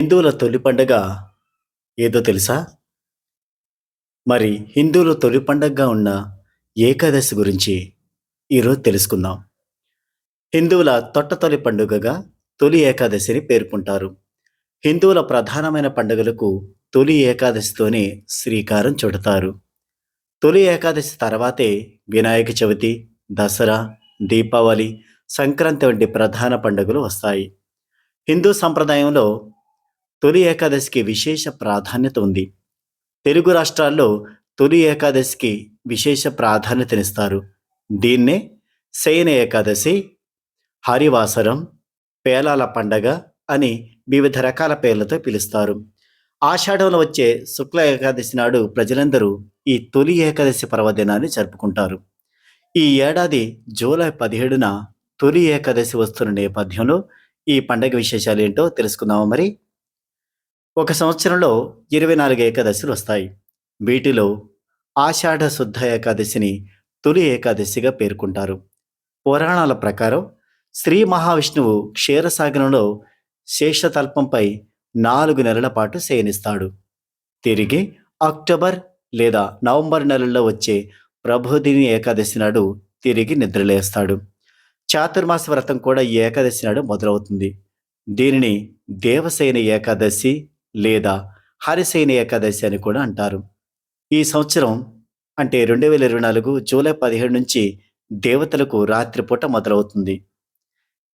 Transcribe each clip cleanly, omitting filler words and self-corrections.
హిందువుల తొలి పండగ ఏదో తెలుసా? మరి హిందువుల తొలి పండగగా ఉన్న ఏకాదశి గురించి ఈరోజు తెలుసుకుందాం. హిందువుల తొట్టతొలి పండుగగా తొలి ఏకాదశిని పేర్కొంటారు. హిందువుల ప్రధానమైన పండుగలకు తొలి ఏకాదశితోనే శ్రీకారం చుడతారు. తొలి ఏకాదశి తర్వాతే వినాయక చవితి, దసరా, దీపావళి, సంక్రాంతి వంటి ప్రధాన పండుగలు వస్తాయి. హిందూ సంప్రదాయంలో తొలి ఏకాదశికి విశేష ప్రాధాన్యత ఉంది. తెలుగు రాష్ట్రాల్లో తొలి ఏకాదశికి విశేష ప్రాధాన్యతనిస్తారు. దీన్నే శయన ఏకాదశి, హరివాసరం, పేలాల పండగ అని వివిధ రకాల పేర్లతో పిలుస్తారు. ఆషాఢంలో వచ్చే శుక్ల ఏకాదశి నాడు ప్రజలందరూ ఈ తొలి ఏకాదశి పర్వదినాన్ని జరుపుకుంటారు. ఈ ఏడాది జూలై 17న తొలి ఏకాదశి వస్తున్న నేపథ్యంలో ఈ పండగ విశేషాలేంటో తెలుసుకుందామా మరి? ఒక సంవత్సరంలో 24 ఏకాదశులు వస్తాయి. వీటిలో ఆషాఢ శుద్ధ ఏకాదశిని తొలి ఏకాదశిగా పేర్కొంటారు. పురాణాల ప్రకారం శ్రీ మహావిష్ణువు క్షీరసాగరంలో శేషతల్పంపై 4 నెలల పాటు శయనిస్తాడు. తిరిగి అక్టోబర్ లేదా నవంబర్ నెలల్లో వచ్చే ప్రభోదిని ఏకాదశి నాడు తిరిగి నిద్రలేస్తాడు. చాతుర్మాస వ్రతం కూడా ఈ ఏకాదశి నాడు మొదలవుతుంది. దీనిని దేవశయన ఏకాదశి లేదా హరిశయన ఏకాదశి అని కూడా అంటారు. ఈ సంవత్సరం అంటే 2024 జూలై 17 నుంచి దేవతలకు రాత్రిపూట మొదలవుతుంది.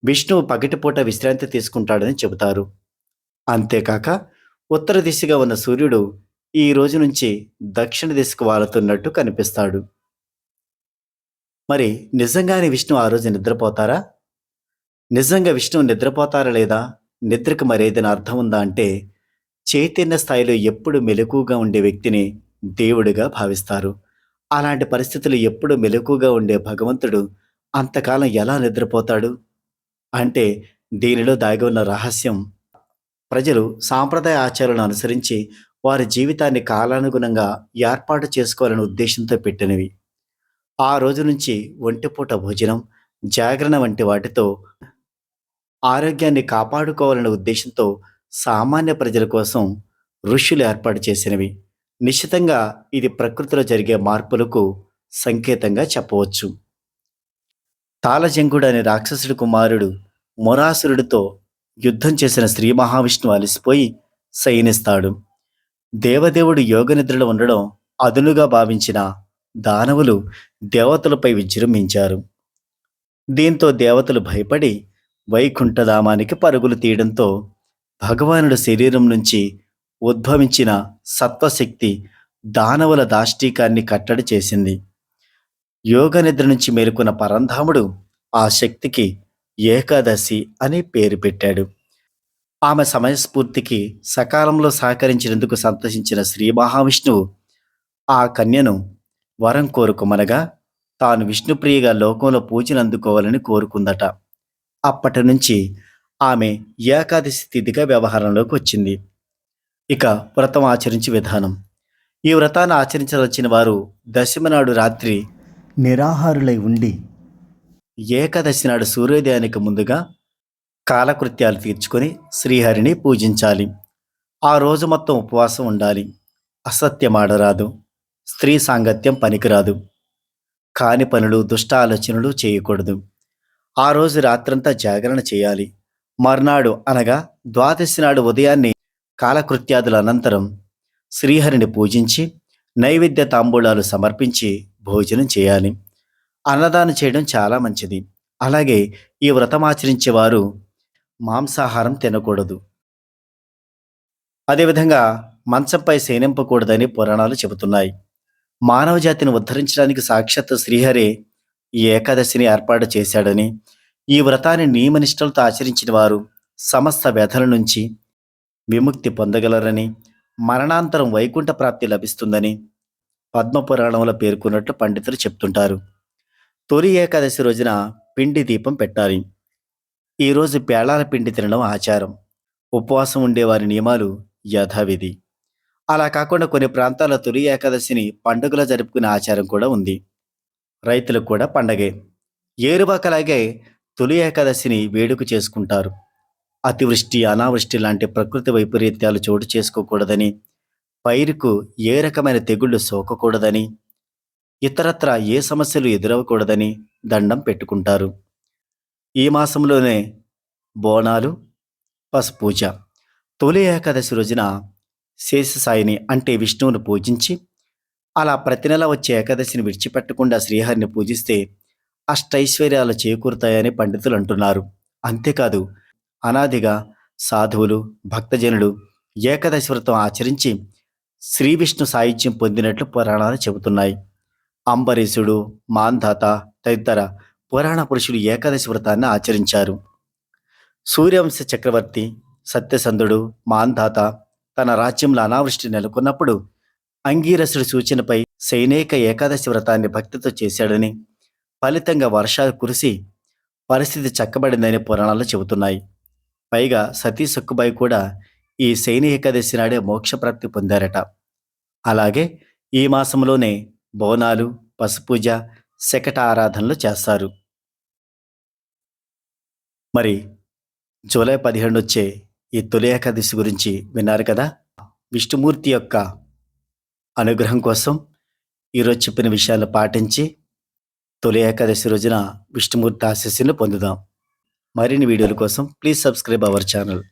విష్ణువు పగటిపూట విశ్రాంతి తీసుకుంటాడని చెబుతారు. అంతేకాక ఉత్తర దిశగా ఉన్న సూర్యుడు ఈ రోజు నుంచి దక్షిణ దిశకు వాలుతున్నట్టు కనిపిస్తాడు. మరి నిజంగానే విష్ణువు ఆ రోజు నిద్రపోతారా? నిజంగా విష్ణువు నిద్రపోతారా లేదా? నిద్రకు మరేదైనా అర్థం ఉందా అంటే చైతన్య స్థాయిలో ఎప్పుడు మెలకువగా ఉండే వ్యక్తిని దేవుడిగా భావిస్తారు. అలాంటి పరిస్థితులు ఎప్పుడు మెలకువగా ఉండే భగవంతుడు అంతకాలం ఎలా నిద్రపోతాడు? అంటే దీనిలో దాగి ఉన్న రహస్యం ప్రజలు సాంప్రదాయ ఆచారాలను అనుసరించి వారి జీవితాన్ని కాలానుగుణంగా ఏర్పాటు చేసుకోవాలనే ఉద్దేశంతో పెట్టినవి. ఆ రోజు నుంచి ఒంటిపూట భోజనం, జాగరణ వంటి వాటితో ఆరోగ్యాన్ని కాపాడుకోవాలనే ఉద్దేశంతో సామాన్య ప్రజల కోసం ఋషులు ఏర్పాటు చేసినవి. నిశ్చితంగా ఇది ప్రకృతిలో జరిగే మార్పులకు సంకేతంగా చెప్పవచ్చు. తాళజంగుడు అనే రాక్షసుడి కుమారుడు మొరాసురుడితో యుద్ధం చేసిన శ్రీ మహావిష్ణువు అలసిపోయి శయనిస్తాడు. దేవదేవుడు యోగనిద్రలో ఉండడం అదునుగా భావించిన దానవులు దేవతలపై విజృంభించారు. దీంతో దేవతలు భయపడి వైకుంఠధామానికి పరుగులు తీయడంతో భగవానుడి శరీరం నుంచి ఉద్భవించిన సత్వశక్తి దానవుల దాష్టీకాన్ని కట్టడి చేసింది. యోగ నిద్ర నుంచి మేలుకున్న పరంధాముడు ఆ శక్తికి ఏకాదశి అని పేరు పెట్టాడు. ఆమె సమయస్ఫూర్తికి సకాలంలో సహకరించినందుకు సంతోషించిన శ్రీ మహావిష్ణువు ఆ కన్యను వరం కోరుకోమనగా తాను విష్ణుప్రియగా లోకంలో పూజలు అందుకోవాలని కోరుకుందట. అప్పటి నుంచి ఆమె ఏకాదశి తిథిగా వ్యవహారంలోకి వచ్చింది. ఇక వ్రతం ఆచరించే విధానం. ఈ వ్రతాన్ని ఆచరించవలసిన వారు దశమి నాడు రాత్రి నిరాహారులై ఉండి ఏకాదశి నాడు సూర్యోదయానికి ముందుగా కాలకృత్యాలు తీర్చుకొని శ్రీహరిని పూజించాలి. ఆ రోజు మొత్తం ఉపవాసం ఉండాలి. అసత్యమాడరాదు, స్త్రీ సాంగత్యం పనికిరాదు, కాని పనులు దుష్ట ఆలోచనలు చేయకూడదు. ఆ రోజు రాత్రంతా జాగరణ చేయాలి. మర్నాడు అనగా ద్వాదశి నాడు ఉదయాన్నే కాలకృత్యాదుల అనంతరం శ్రీహరిని పూజించి నైవేద్య తాంబూలాలు సమర్పించి భోజనం చేయాలి. అన్నదానం చేయడం చాలా మంచిది. అలాగే ఈ వ్రతం ఆచరించేవారు మాంసాహారం తినకూడదు. అదేవిధంగా మంచంపై శయనింపకూడదని పురాణాలు చెబుతున్నాయి. మానవ జాతిని ఉద్ధరించడానికి సాక్షాత్ శ్రీహరే ఈ ఏకాదశిని ఏర్పాటు చేశాడని, ఈ వ్రతాన్ని నియమనిష్టలతో ఆచరించిన వారు సమస్త వ్యధల నుంచి విముక్తి పొందగలరని, మరణాంతరం వైకుంఠ ప్రాప్తి లభిస్తుందని పద్మపురాణంలో పేర్కొన్నట్లు పండితులు చెప్తుంటారు. తొలి ఏకాదశి రోజున పిండి దీపం పెట్టాలి. ఈరోజు పేళాల పిండి తినడం ఆచారం. ఉపవాసం ఉండేవారి నియమాలు యథావిధి. అలా కాకుండా కొన్ని ప్రాంతాల్లో తొలి ఏకాదశిని పండుగలా జరుపుకునే ఆచారం కూడా ఉంది. రైతులకు కూడా పండగే. ఏరువాకలాగే తొలి ఏకాదశిని వేడుక చేసుకుంటారు. అతివృష్టి, అనావృష్టి లాంటి ప్రకృతి వైపరీత్యాలు చోటు చేసుకోకూడదని, పైరుకు ఏ రకమైన తెగుళ్లు సోకకూడదని, ఇతరత్రా ఏ సమస్యలు ఎదురవ్వకూడదని దండం పెట్టుకుంటారు. ఈ మాసంలోనే బోనాలు, పసుపూజ. తొలి ఏకాదశి రోజున శేషసాయిని అంటే విష్ణువును పూజించి, అలా ప్రతి నెల వచ్చే ఏకాదశిని విడిచిపెట్టకుండా శ్రీహరిని పూజిస్తే అష్టైశ్వర్యాలు చేకూరుతాయని పండితులు అంటున్నారు. అంతేకాదు, అనాదిగా సాధువులు, భక్తజనులు ఏకాదశి వ్రతం ఆచరించి శ్రీ విష్ణు సాయుధ్యం పొందినట్లు పురాణాలు చెబుతున్నాయి. అంబరీషుడు, మాంధాత తదితర పురాణ పురుషులు ఏకాదశి వ్రతాన్ని ఆచరించారు. సూర్యవంశ చక్రవర్తి సత్యసంధుడు మాంధాత తన రాజ్యంలో అనావృష్టి నెలకొన్నప్పుడు అంగీరసుడి సూచనపై సైనేక ఏకాదశి వ్రతాన్ని భక్తితో చేశాడని, ఫలితంగా వర్షాలు కురిసి పరిస్థితి చక్కబడిందని పురాణాలు చెబుతున్నాయి. పైగా సతీ సక్కుబాయి కూడా ఈ శయని ఏకాదశి నాడే మోక్షప్రాప్తి పొందారట. అలాగే ఈ మాసంలోనే బోనాలు, పసుపూజ, శకట ఆరాధనలు చేస్తారు. మరి జూలై 17 వచ్చే ఈ తొలి ఏకాదశి గురించి విన్నారు కదా. విష్ణుమూర్తి యొక్క అనుగ్రహం కోసం ఈరోజు చెప్పిన విషయాలు పాటించి తొలి ఏకాదశి రోజున విష్ణుమూర్తి ఆశీస్సులు పొందుదాం. మరిన్ని వీడియోల కోసం ప్లీజ్ సబ్స్క్రైబ్ అవర్ ఛానల్.